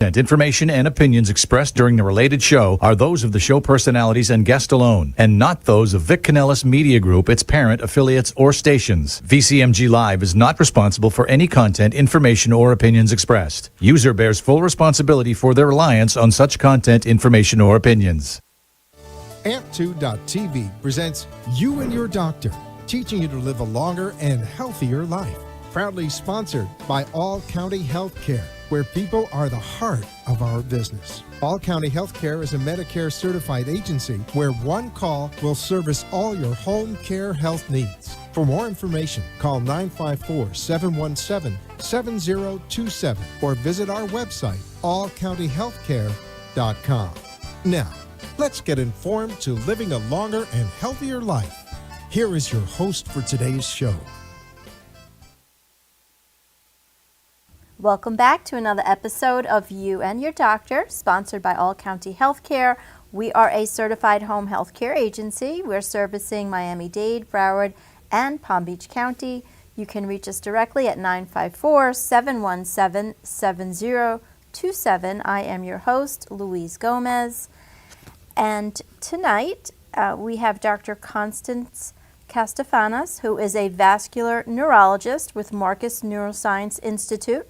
Information and opinions expressed during the related show are those of the show personalities and guest alone, and not those of Vic Canellis Media Group, its parent, affiliates, or stations. VCMG Live is not responsible for any content, information, or opinions expressed. User bears full responsibility for their reliance on such content, information, or opinions. Amp2.tv presents You and Your Doctor, teaching you to live a longer and healthier life. Proudly sponsored by All County Healthcare, where people are the heart of our business. All County Healthcare is a Medicare certified agency where one call will service all your home care health needs. For more information, call 954-717-7027 or visit our website, allcountyhealthcare.com. Now, let's get informed to living a longer and healthier life. Here is your host for today's show. Welcome back to another episode of You and Your Doctor, sponsored by All County Healthcare. We are a certified home healthcare agency. We're servicing Miami-Dade, Broward, and Palm Beach County. You can reach us directly at 954-717-7027. I am your host, Louise Gomez. And tonight, we have Dr. Constance Katsafanas, who is a vascular neurologist with Marcus Neuroscience Institute.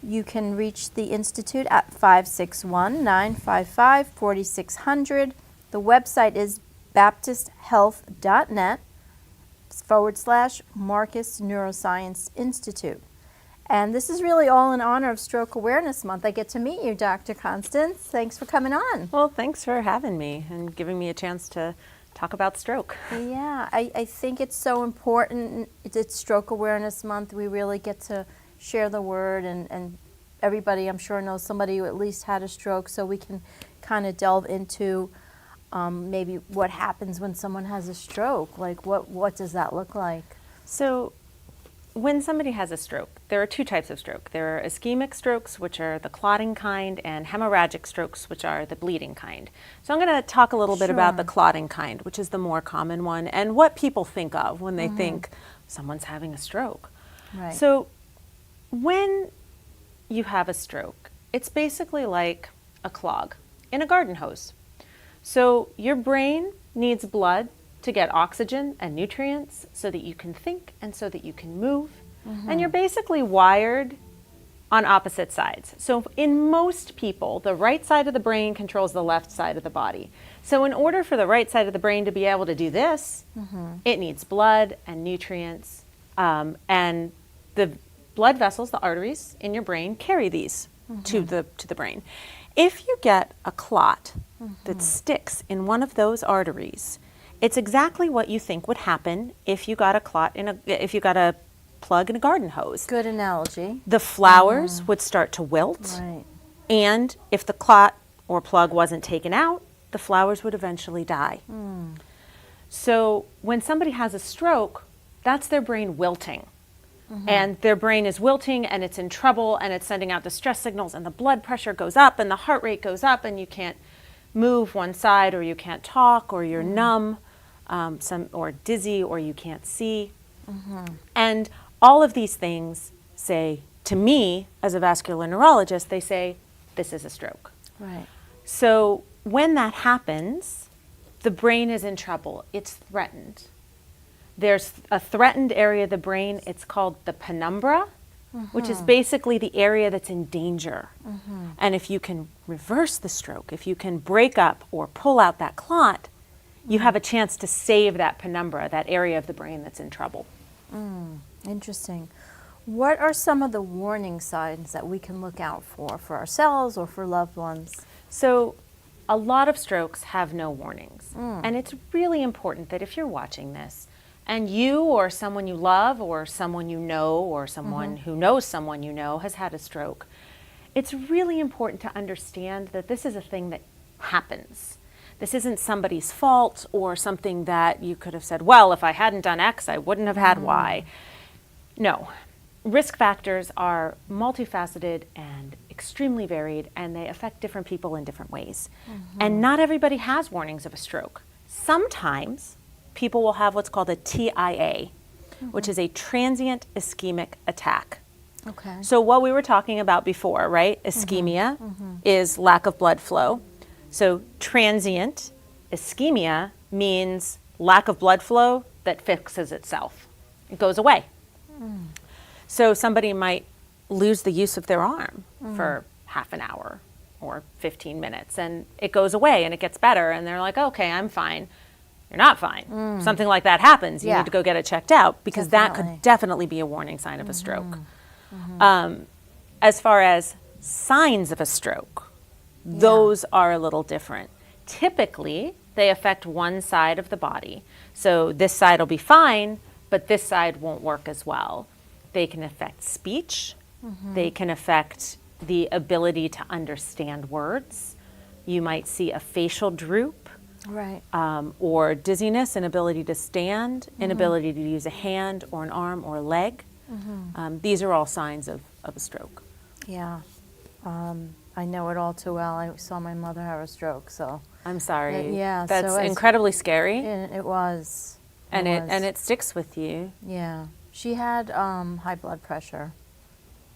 You can reach the Institute at 561-955-4600. The website is baptisthealth.net/Marcus Neuroscience Institute. And this is really all in honor of Stroke Awareness Month. I get to meet you, Dr. Constance. Thanks for coming on. Well, thanks for having me and giving me a chance to talk about stroke. Yeah, I think it's so important. It's Stroke Awareness Month. We really get to share the word, and everybody, I'm sure, knows somebody who at least had a stroke, so we can kind of delve into maybe what happens when someone has a stroke. Like, what does that look like? So when somebody has a stroke, there are two types of stroke. There are ischemic strokes, which are the clotting kind, and hemorrhagic strokes, which are the bleeding kind. So I'm going to talk a little bit about the clotting kind, which is the more common one, and what people think of when they think someone's having a stroke. Right. So when you have a stroke, it's basically like a clog in a garden hose. So your brain needs blood to get oxygen and nutrients so that you can think and so that you can move. And you're basically wired on opposite sides. So in most people, the right side of the brain controls the left side of the body. So in order for the right side of the brain to be able to do this, it needs blood and nutrients, and the blood vessels, the arteries in your brain, carry these to the brain. If you get a clot that sticks in one of those arteries, it's exactly what you think would happen if you got a clot if you got a plug in a garden hose. Good analogy. The flowers would start to wilt, Right. and if the clot or plug wasn't taken out, the flowers would eventually die. So when somebody has a stroke, that's their brain wilting. And their brain is wilting, and it's in trouble, and it's sending out distress signals, and the blood pressure goes up, and the heart rate goes up, and you can't move one side, or you can't talk, or you're numb, or dizzy, or you can't see. And all of these things say, to me, as a vascular neurologist, they say, this is a stroke. Right. So when that happens, the brain is in trouble. It's threatened. There's a threatened area of the brain. It's called the penumbra, which is basically the area that's in danger. And if you can reverse the stroke, if you can break up or pull out that clot, you have a chance to save that penumbra, that area of the brain that's in trouble. Interesting. What are some of the warning signs that we can look out for ourselves or for loved ones? So a lot of strokes have no warnings. And it's really important that if you're watching this, and you or someone you love or someone you know or someone who knows someone you know has had a stroke, it's really important to understand that this is a thing that happens. This isn't somebody's fault or something that you could have said, well, if I hadn't done X, I wouldn't have had Y. No. Risk factors are multifaceted and extremely varied, and they affect different people in different ways. And not everybody has warnings of a stroke. Sometimes people will have what's called a TIA, which is a transient ischemic attack. Okay. So what we were talking about before, right? Ischemia is lack of blood flow. So transient ischemia means lack of blood flow that fixes itself. It goes away. So somebody might lose the use of their arm for half an hour or 15 minutes, and it goes away and it gets better, and they're like, okay, I'm fine. You're not fine. Something like that happens. You Yeah. need to go get it checked out, because that Definitely. could definitely be a warning sign of a stroke. As far as signs of a stroke, those are a little different. Typically, they affect one side of the body. So this side will be fine, but this side won't work as well. They can affect speech. They can affect the ability to understand words. You might see a facial droop, Right. or dizziness, inability to stand, inability to use a hand or an arm or a leg. These are all signs of a stroke. Yeah. I know it all too well. I saw my mother have a stroke, so I'm sorry. yeah, That's so as- incredibly scary, it was. and was. it sticks with you. Yeah. She had high blood pressure,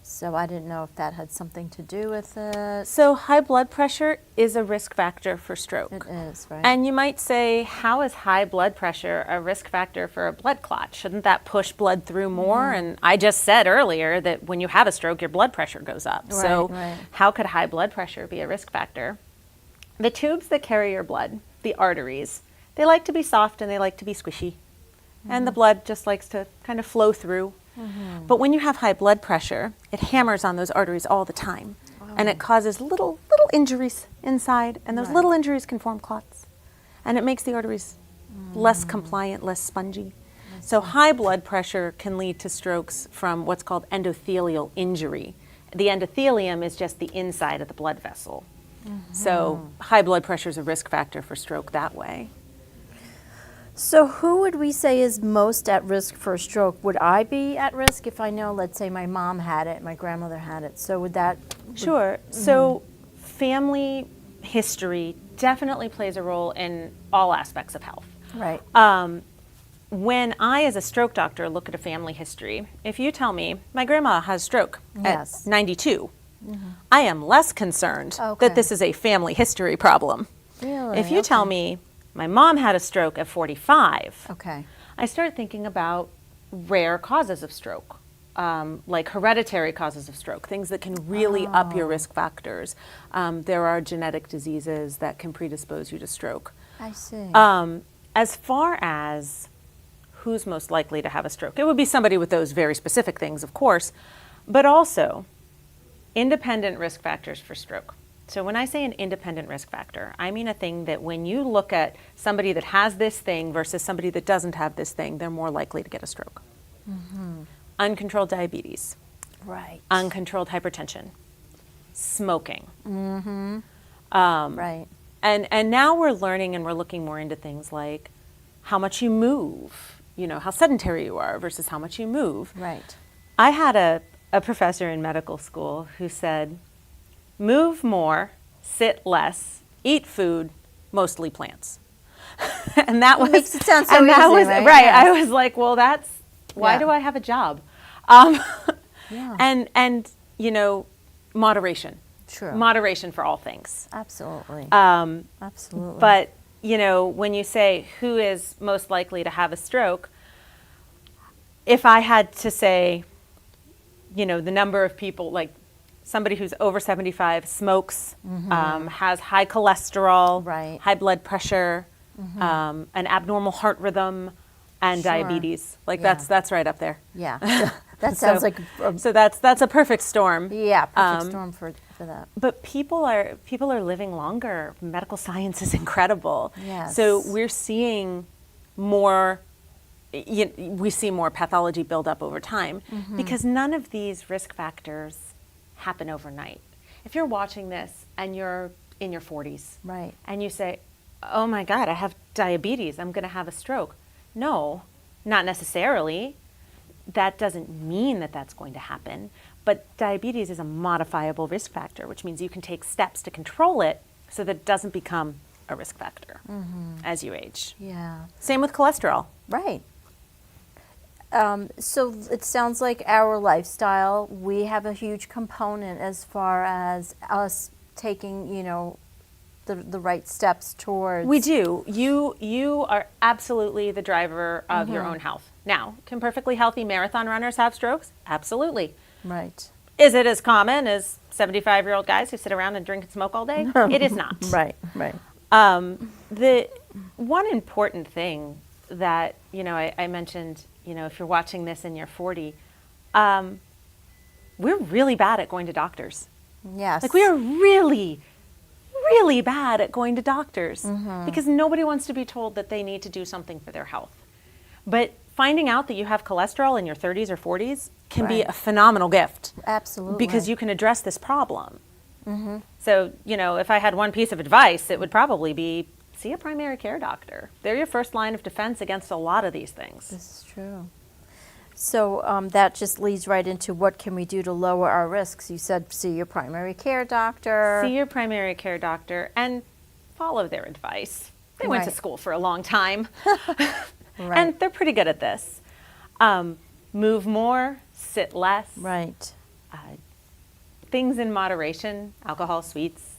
so I didn't know if that had something to do with it. So high blood pressure is a risk factor for stroke. It is, right? And you might say, how is high blood pressure a risk factor for a blood clot? Shouldn't that push blood through more? And I just said earlier that when you have a stroke, your blood pressure goes up. So right. how could high blood pressure be a risk factor? The tubes that carry your blood, the arteries, they like to be soft and they like to be squishy. And the blood just likes to kind of flow through. But when you have high blood pressure, it hammers on those arteries all the time. And it causes little injuries inside, and those Right. little injuries can form clots. And it makes the arteries less compliant, less spongy. So high blood pressure can lead to strokes from what's called endothelial injury. The endothelium is just the inside of the blood vessel. So high blood pressure is a risk factor for stroke that way. So who would we say is most at risk for a stroke? Would I be at risk if I know, let's say my mom had it, my grandmother had it? So would that? Sure. So family history definitely plays a role in all aspects of health. Right. When I, as a stroke doctor, look at a family history, if you tell me my grandma has stroke Yes. at 92, I am less concerned Okay. that this is a family history problem. Really? If you tell me my mom had a stroke at 45, Okay. I start thinking about rare causes of stroke, like hereditary causes of stroke, things that can really up your risk factors. There are genetic diseases that can predispose you to stroke. I see. As far as who's most likely to have a stroke, it would be somebody with those very specific things, of course, but also independent risk factors for stroke. So when I say an independent risk factor, I mean a thing that when you look at somebody that has this thing versus somebody that doesn't have this thing, they're more likely to get a stroke. Uncontrolled diabetes, right. uncontrolled hypertension, smoking. Right. And now we're learning and we're looking more into things like how much you move, how sedentary you are versus how much you move. Right. I had a professor in medical school who said, move more, sit less, eat food, mostly plants. And that was makes it sound so and that easy, was right? right. Yes. I was like, well, that's why Yeah. do I have a job? Yeah. And moderation. True. Moderation for all things. Absolutely. Absolutely. But when you say who is most likely to have a stroke, if I had to say, the number of people, like somebody who's over 75 smokes, has high cholesterol, Right. high blood pressure, an abnormal heart rhythm, and Sure. diabetes. Like Yeah. that's right up there. yeah. That sounds like So that's a perfect storm. yeah, perfect storm for that. But people are living longer. Medical science is incredible. Yes. So we're seeing more. We see more pathology build up over time because none of these risk factors happen overnight. If you're watching this and you're in your 40s, Right. and you say, "Oh my God, I have diabetes. I'm going to have a stroke." No, not necessarily. That doesn't mean that that's going to happen. But diabetes is a modifiable risk factor, which means you can take steps to control it so that it doesn't become a risk factor as you age. Yeah. Same with cholesterol. Right. So it sounds like our lifestyle, we have a huge component as far as us taking, the right steps towards. We do. You are absolutely the driver of your own health. Now, can perfectly healthy marathon runners have strokes? Absolutely. Right. Is it as common as 75-year-old guys who sit around and drink and smoke all day? It is not. Right, right. The one important thing that, I mentioned, if you're watching this and you're 40, we're really bad at going to doctors. Yes. Like we are really, really bad at going to doctors because nobody wants to be told that they need to do something for their health. But finding out that you have cholesterol in your 30s or 40s can be a phenomenal gift. Absolutely. Because you can address this problem. So, if I had one piece of advice, it would probably be see a primary care doctor. They're your first line of defense against a lot of these things. This is true. So that just leads right into what can we do to lower our risks. You said see your primary care doctor. See your primary care doctor and follow their advice. They went to school for a long time. And they're pretty good at this. Move more, sit less. Right. Things in moderation, alcohol, sweets.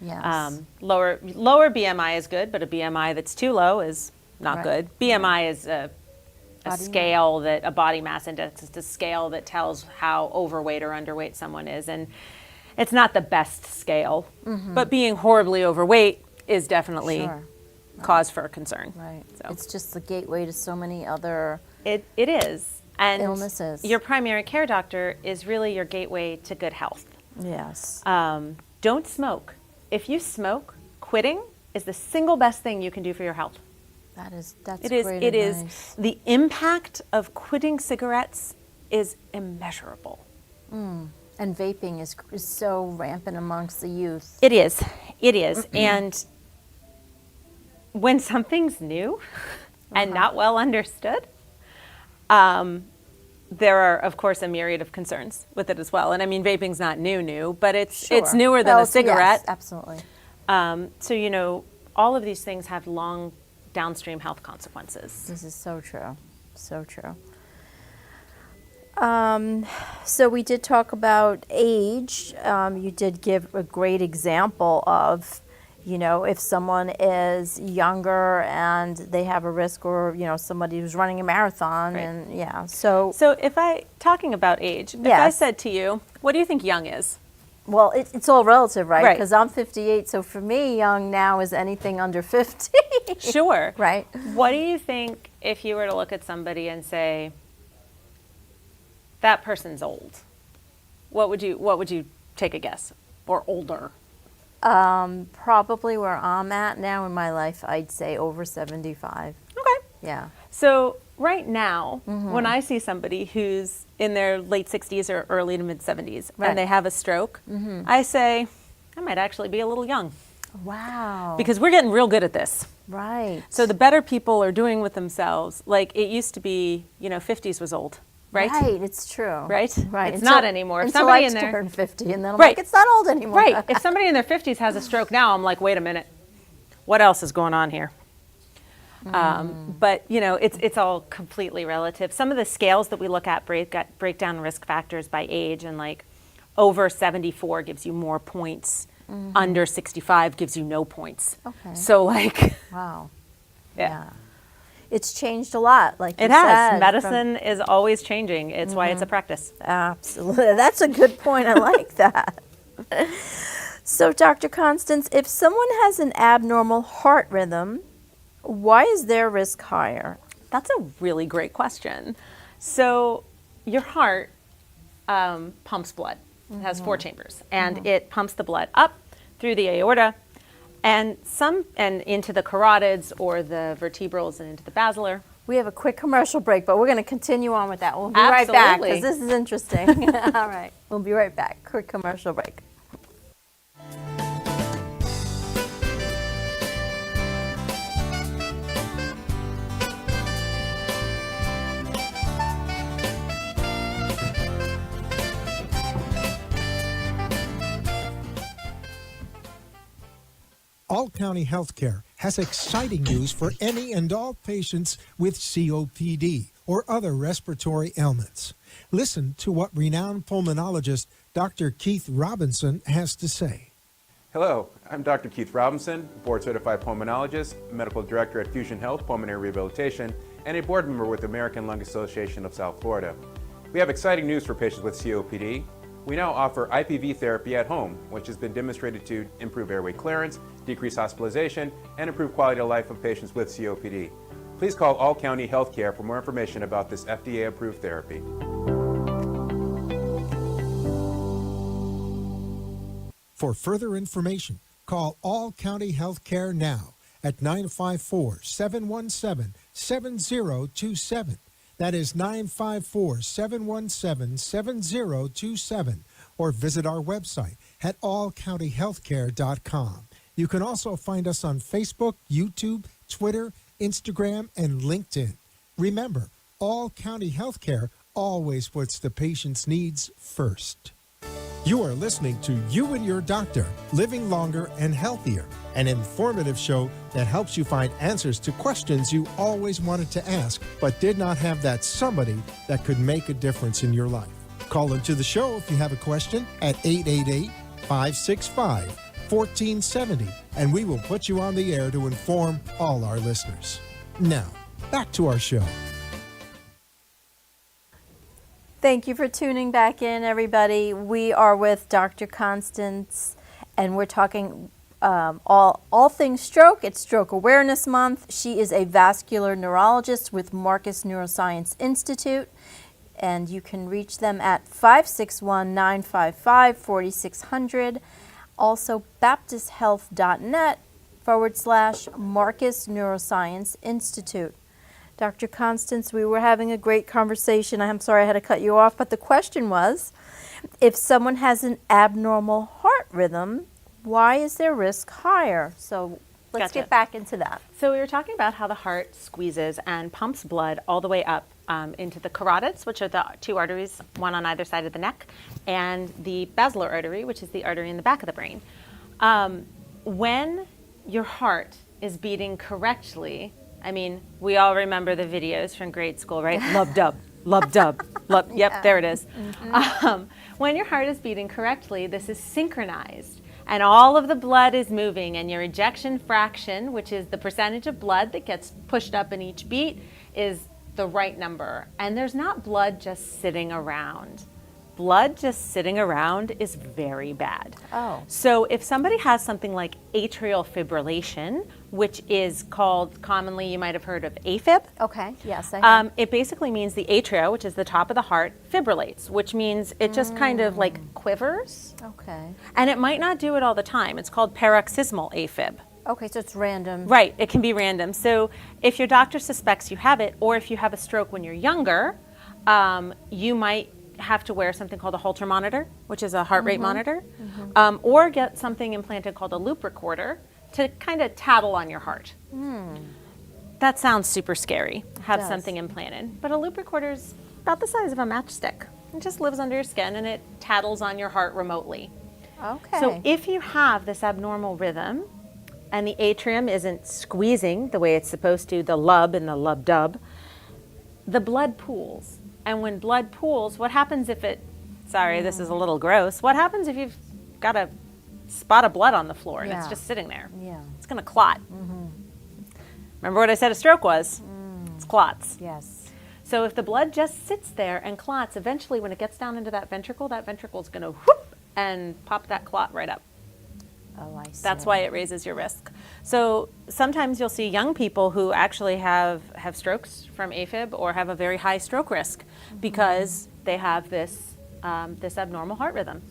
Yes. Lower BMI is good, but a BMI that's too low is not good. BMI is a scale that, a body mass index is a scale that tells how overweight or underweight someone is. And it's not the best scale, but being horribly overweight is definitely cause for concern. Right. So. It's just the gateway to so many other It is. And illnesses. Your primary care doctor is really your gateway to good health. Yes. Don't smoke. If you smoke, quitting is the single best thing you can do for your health. That's great It advice. is. The impact of quitting cigarettes is immeasurable. And vaping is so rampant amongst the youth. It is. And when something's new and not well understood, there are, of course, a myriad of concerns with it as well. And I mean, vaping's not new, but it's newer than a cigarette. Yes, absolutely. So, all of these things have long downstream health consequences. This is so true. So true. So we did talk about age. You did give a great example of, if someone is younger and they have a risk, or, somebody who's running a marathon, and So if talking about age, if I said to you, what do you think young is? Well, it's all relative, right? Right. Because I'm 58, so for me, young now is anything under 50. Sure. Right. What do you think if you were to look at somebody and say, that person's old? What would you take a guess? Or older? Probably where I'm at now in my life, I'd say over 75. Okay. Yeah. So right now, when I see somebody who's in their late 60s or early to mid 70s and they have a stroke, I say, I might actually be a little young. Wow. Because we're getting real good at this. Right. So the better people are doing with themselves, like it used to be, 50s was old, right? Right, it's true. Right? Right. It's not anymore. If Until somebody I in their turn 50, and then I'm Right. like, it's not old anymore. Right. If somebody in their 50s has a stroke now, I'm like, wait a minute. What else is going on here? But, it's all completely relative. Some of the scales that we look at break down risk factors by age, and like over 74 gives you more points. Under 65 gives you no points. Okay. So like, Wow. yeah. It's changed a lot, like It you has. said, Medicine is always changing. It's why it's a practice. Absolutely. That's a good point. I like that. So, Dr. Constance, if someone has an abnormal heart rhythm, why is their risk higher? That's a really great question. So your heart pumps blood. It has 4 chambers, and it pumps the blood up through the aorta and into the carotids or the vertebrals and into the basilar. We have a quick commercial break, but we're going to continue on with that. We'll be right back because this is interesting. All right. We'll be right back. Quick commercial break. All County Healthcare has exciting news for any and all patients with COPD, or other respiratory ailments. Listen to what renowned pulmonologist Dr. Keith Robinson has to say. Hello, I'm Dr. Keith Robinson, board-certified pulmonologist, medical director at Fusion Health Pulmonary Rehabilitation, and a board member with the American Lung Association of South Florida. We have exciting news for patients with COPD. We now offer IPV therapy at home, which has been demonstrated to improve airway clearance, decrease hospitalization, and improve quality of life of patients with COPD. Please call All County Healthcare for more information about this FDA-approved therapy. For further information, call All County Healthcare now at 954-717-7027. That is 954-717-7027. Or visit our website at allcountyhealthcare.com. You can also find us on Facebook, YouTube, Twitter, Instagram, and LinkedIn. Remember, All County Healthcare always puts the patient's needs first. You are listening to You and Your Doctor, Living Longer and Healthier, an informative show that helps you find answers to questions you always wanted to ask, but did not have that somebody that could make a difference in your life. Call into the show if you have a question at 888-565-1470, and we will put you on the air to inform all our listeners. Now, back to our show. Thank you for tuning back in, everybody. We are with Dr. Constance, and we're talking all things stroke. It's Stroke Awareness Month. She is a vascular neurologist with Marcus Neuroscience Institute, and you can reach them at 561-955-4600. Also, baptisthealth.net/Marcus Neuroscience Institute. Dr. Constance, we were having a great conversation. I'm sorry I had to cut you off, but the question was, if someone has an abnormal heart rhythm, why is their risk higher? So let's get back into that. So we were talking about how the heart squeezes and pumps blood all the way up into the carotids, which are the two arteries, one on either side of the neck, and the basilar artery, which is the artery in the back of the brain. When your heart is beating correctly, I mean, we all remember the videos from grade school, right? Lub-dub, lub-dub, lub. Yep, there it is. Mm-hmm. When your heart is beating correctly, this is synchronized, and all of the blood is moving, and your ejection fraction, which is the percentage of blood that gets pushed up in each beat, is the right number. And there's not blood just sitting around. Blood just sitting around is very bad. Oh. So if somebody has something like atrial fibrillation, which is called commonly, you might have heard of AFib. Okay, yes, I have. It basically means the atria, which is the top of the heart, fibrillates, which means it just kind of like quivers. Okay. And it might not do it all the time. It's called paroxysmal AFib. Okay, so it's random. Right, it can be random. So if your doctor suspects you have it, or if you have a stroke when you're younger, you might have to wear something called a Holter monitor, which is a heart rate monitor, or get something implanted called a loop recorder to kind of tattle on your heart. That sounds super scary, have something implanted. But a loop recorder is about the size of a matchstick. It just lives under your skin and it tattles on your heart remotely. Okay. So if you have this abnormal rhythm and the atrium isn't squeezing the way it's supposed to, the lub and the lub-dub, the blood pools. And when blood pools, what happens if it, sorry, this is a little gross, what happens if you've got a spot of blood on the floor and it's just sitting there? Yeah. It's going to clot. Remember what I said a stroke was? It's clots. Yes. So if the blood just sits there and clots, eventually when it gets down into that ventricle is going to whoop and pop that clot right up. Oh, I see. That's why it raises your risk. So sometimes you'll see young people who actually have strokes from AFib or have a very high stroke risk because they have this this abnormal heart rhythm.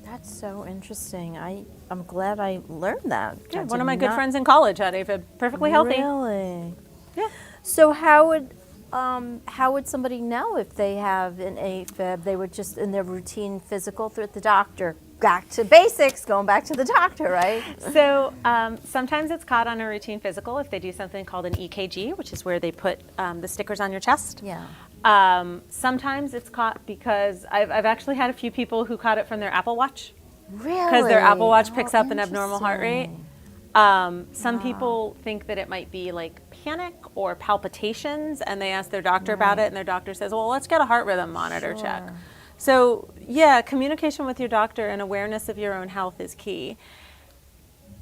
That's so interesting. I'm glad I learned that. Yeah, one of my good friends in college had AFib, perfectly healthy. Really? Yeah. So how would somebody know if they have an AFib? They would just in their routine physical through the doctor. Back to basics, going back to the doctor, right? So sometimes it's caught on a routine physical if they do something called an EKG, which is where they put the stickers on your chest. Yeah. Sometimes it's caught because I've actually had a few people who caught it from their Apple Watch. Really? Because their Apple Watch picks up an abnormal heart rate. Some people think that it might be like panic or palpitations, and they ask their doctor about it, and their doctor says, well, let's get a heart rhythm monitor check. So yeah, communication with your doctor and awareness of your own health is key.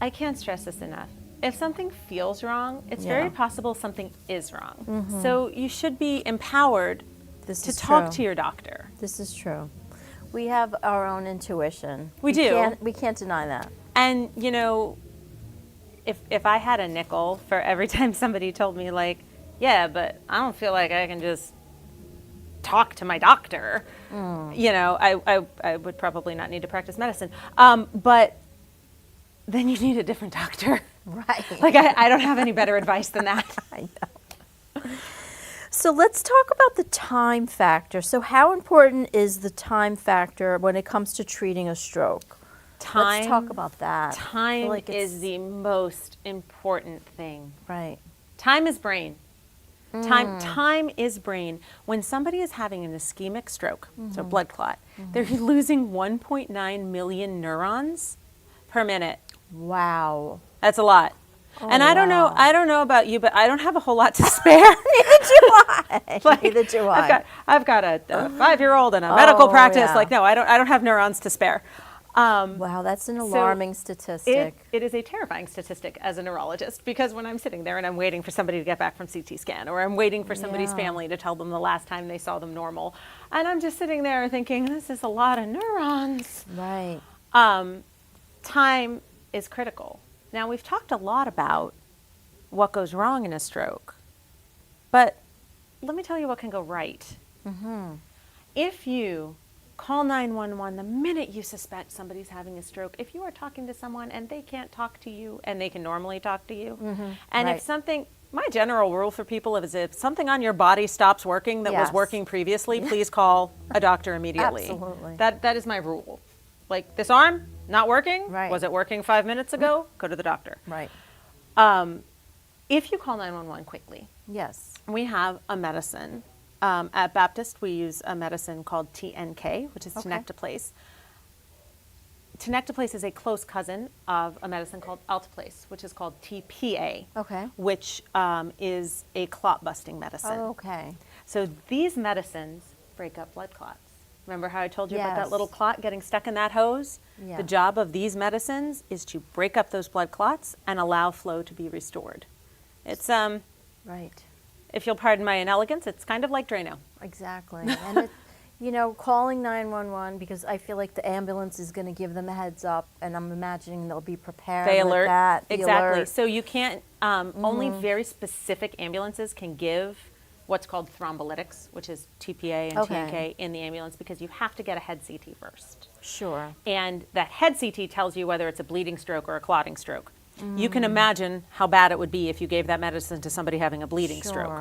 I can't stress this enough. If something feels wrong, it's very possible something is wrong. So you should be empowered to talk to your doctor. This is true. We have our own intuition. We do. We can't deny that. And, you know, if I had a nickel for every time somebody told me, like, yeah, but I don't feel like I can just talk to my doctor, you know, I would probably not need to practice medicine. But then you need a different doctor. Right. Like, I don't have any better advice than that. I know. So let's talk about the time factor. So how important is the time factor when it comes to treating a stroke? Let's talk about that. Time is the most important thing. Right. Time is brain. Time is brain. When somebody is having an ischemic stroke, so blood clot, they're losing 1.9 million neurons per minute. Wow. That's a lot. And I don't know about you, but I don't have a whole lot to spare. Neither do I. Neither do I. I've got a 5-year-old and a medical practice. Like, no, I don't have neurons to spare. Wow, that's an alarming statistic. It is a terrifying statistic as a neurologist, because when I'm sitting there and I'm waiting for somebody to get back from CT scan, or I'm waiting for somebody's family to tell them the last time they saw them normal, and I'm just sitting there thinking, this is a lot of neurons. Right. Time is critical. Now, we've talked a lot about what goes wrong in a stroke, but let me tell you what can go right. If you call 911 the minute you suspect somebody's having a stroke, if you are talking to someone and they can't talk to you and they can normally talk to you, and if something, my general rule for people is if something on your body stops working that was working previously, please call a doctor immediately. Absolutely. That is my rule. Like, this arm, not working? Right. Was it working 5 minutes ago? Go to the doctor. Right. If you call 911 quickly, Yes. we have a medicine. At Baptist, we use a medicine called TNK, which is tenecteplase. Tenecteplase is a close cousin of a medicine called alteplase, which is called TPA, which is a clot-busting medicine. Okay. So these medicines break up blood clots. Remember how I told you about that little clot getting stuck in that hose? Yeah. The job of these medicines is to break up those blood clots and allow flow to be restored. It's, Right. if you'll pardon my inelegance, it's kind of like Drano. Exactly. And it, you know, calling 911, because I feel like the ambulance is going to give them a heads up, and I'm imagining they'll be prepared They with alert. that. the Exactly. alert. So you can't, only very specific ambulances can give what's called thrombolytics, which is TPA and TNK in the ambulance, because you have to get a head CT first. Sure. And that head CT tells you whether it's a bleeding stroke or a clotting stroke. You can imagine how bad it would be if you gave that medicine to somebody having a bleeding stroke.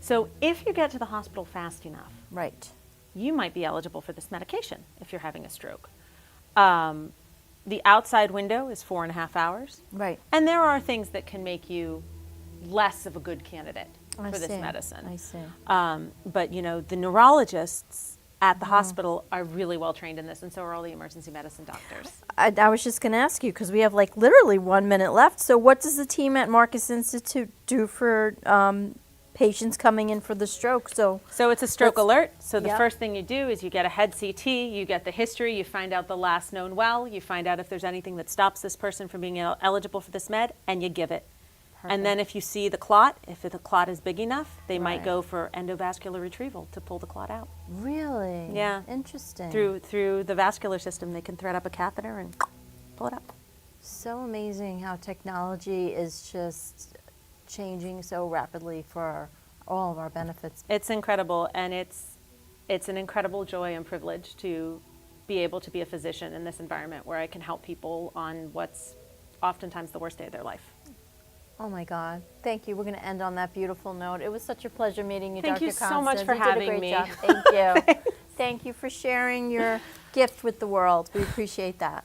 So if you get to the hospital fast enough, Right. you might be eligible for this medication if you're having a stroke. The outside window is 4.5 hours. Right. And there are things that can make you less of a good candidate I for this see. medicine. I see. But, you know, the neurologists at the hospital are really well trained in this, and so are all the emergency medicine doctors. I was just going to ask you, because we have like literally 1 minute left. So what does the team at Marcus Institute do for patients coming in for the stroke? So it's a stroke alert. So the Yep. first thing you do is you get a head CT, you get the history, you find out the last known well, you find out if there's anything that stops this person from being eligible for this med, and you give it. And then if you see the clot, if the clot is big enough, they might Right. go for endovascular retrieval to pull the clot out. Really? Yeah. Interesting. Through the vascular system, they can thread up a catheter and pull it up. So amazing how technology is just changing so rapidly for all of our benefits. It's incredible, and it's an incredible joy and privilege to be able to be a physician in this environment where I can help people on what's oftentimes the worst day of their life. Oh my God. Thank you. We're going to end on that beautiful note. It was such a pleasure meeting you, Thank Dr. you Constance. so much for You did a having great me. job. Thank you. Thank you for sharing your gift with the world. We appreciate that.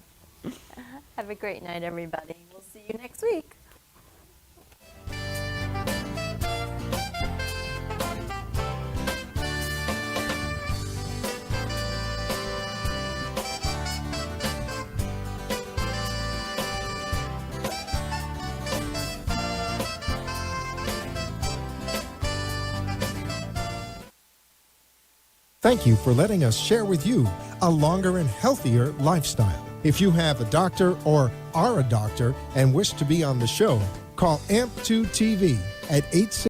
Have a great night, everybody. We'll see you next week. Thank you for letting us share with you a longer and healthier lifestyle. If you have a doctor or are a doctor and wish to be on the show, call AMP2 TV at 866